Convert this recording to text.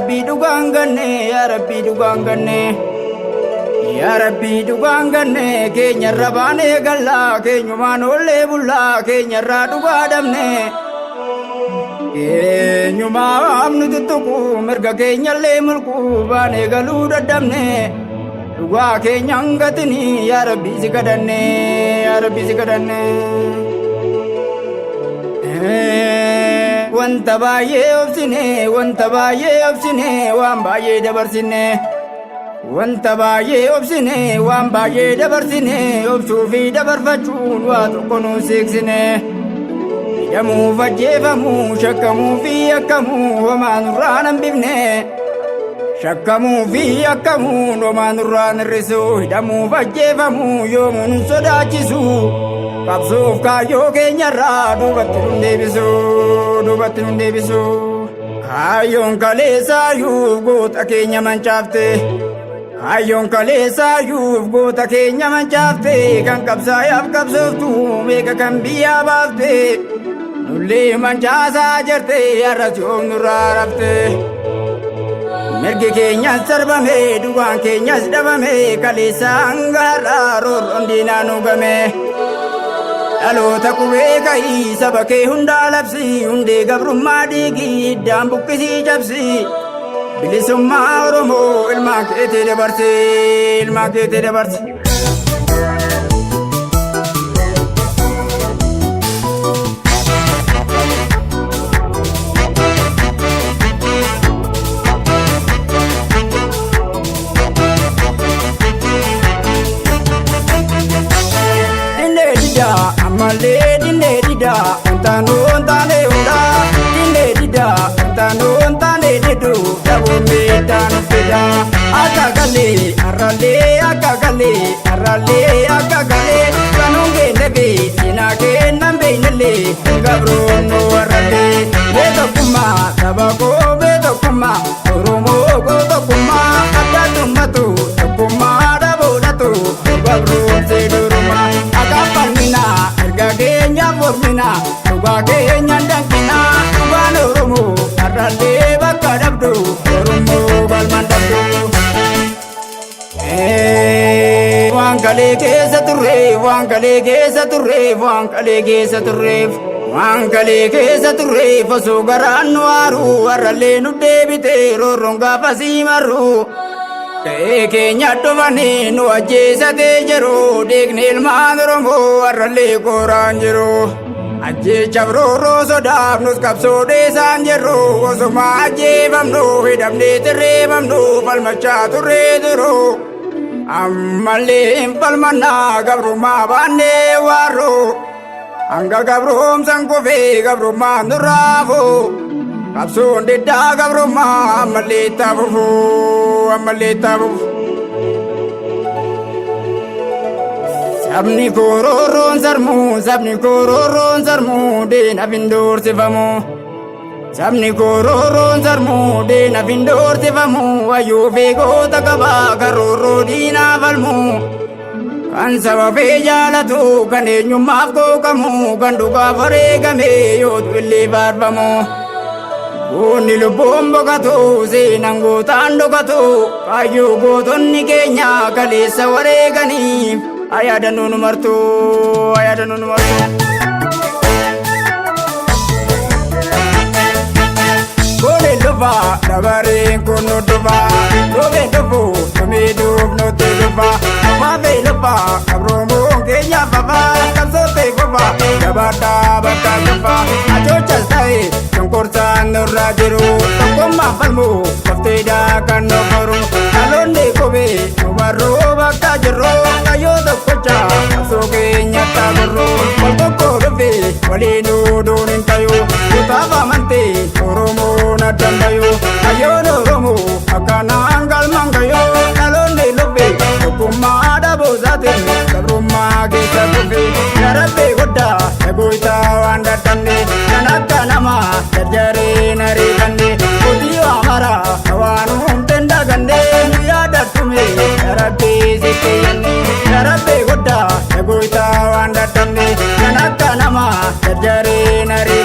Rabbi dhugaan ganne yaa Rabbi dhugaan ganne yaa Rabbi dhugaan ganne keenyarra baanee gallaa keenyumaan ollee bullaa keenyarraa dhugaa dhabne keenyumaan nuti tuqu mirga keenyallee mulqu baanee galuu dadhabne dhugaa keenyan gatini yaa Rabbi si kadhanne yaa Rabbi si kadhanne wanta baay'ee obsine waan baay'ee dabarsine wanta baay'ee obsine waan baay'ee dabarsine obsuu fi dabarfachuun waa tokko nu seeksine hidhamuuf ajjeefamuu shakkamuu fi akkamuu homaa nurraa nan bifne shakkamuu fi akkamuu homaa nurraa hir'isu hidhamuuf ajjeefamuu yoomuu nun sodaachisu qabsuuf kaayyoo keenyarraa duubatti nun deebisu kaayyoon kaleessaayyuuf goota keenya mancaafte kaayyoon kaleessaayyuuf goota keenya mancaafte kan qabsaayaaf qabsooftu meeqa kan biyyaa baafte nullee mancaasaa jirte har'as yoom nurraa rafte mirgi keenyas sarbame dhugaan keenyas dhabame kaleessaan gaarraa roorroon diinaa nu game dhaloota qubee ka'ii saba kee hundaa labsi hundee gabrummaa dhiigii iddaan buqqisii cabsi bilisummaa Oromoo ilmaan keetii dabarse ilmaan keetii dabarse. Amalee dinee dida ontaanoo taane hunda dinee dida ontaanoo taane dedu daboo meedhaan fida akka galee kanuun geendagee sinaa kennan beeynallee gabroon nuu warralee beetokkummaa saba koo beetokkummaa Oromoo koo tokkummaa adda tummatu tokkummaa dhaboodhatu gabroon seedurumaa akka falminaa erga keenya mormina dhugaa keenya danqina dhugaan Oromoo har'allee bakka dhabdu Oromoo galmaan dhabdu waan kalee keessa turreef osoo garaan nu aaru har'allee nu deebite roorroon gaafa sii marru ta'ee keenya dhufanii nu ajjeesatee jiru dhiigni ilmaan Oromoo har'allee kooraan jiru ajjeechaaf roorroo sodaaf nus qabsoo dheessaan jirru osuma ajjeefamnu hidhamnee tirreeffamnu falmachaa turree turu ammallee hin falmannaa gabrummaa baannee waarru hanga gabroomsan kufee gabrummaa nurraafu qabsoon diddaa gabrummaa ammallee taafufu sabni kororoon sarmuu deenaaf hin doorsifamu sabni kororoon sarmuu deenaaf hin doorsifamu wayyuu fi goota qabaa karoorroo diinaa falmu kan saba fee jaalatu kan eenyummaaf qooqamu kan dhugaaf wareegame yootu illee faarfamu Uni lubbuun boqotu seenaan gootaan dhokatu kaayyoo gootonni keenya kaleessa wareeganiif ayyaadannoo nu martu. Kone dhufa dabareen kun nu dhufa dhoobeen dhufu dhumiidhuuf nutti dhufa maafee dhufa qabroomuun keenya fafa qabsootee qofa gabaadhaa bakka dhufa ajoochas ta'e cunqursaan nurra jiru tokkummaa falmu lafteedhaa kan nu qoru dhaloonni qubee numarruu bakka jirru kayyoo tokkocha qabsoo keenyatti agurru wal tokko dhufe waliin uuduun hin tayu kutaaf amantee Oromoon addan bayu kayyoon Oromoo akkanaan galmaan kayyoo dhaloonni lubbee tokkummaa dhabuusaatiin gabrummaa keessa dhufe yarabbee guddaa eeguytaa waan dadhabne kan akka namaa jarjareen ariifanne hojii amara waan humteen daganne nu yaadachume yarabbee sitti yanne yarabbee guddaa eeguytaa waan dadhabne kan akka namaa jarjareen ariifanne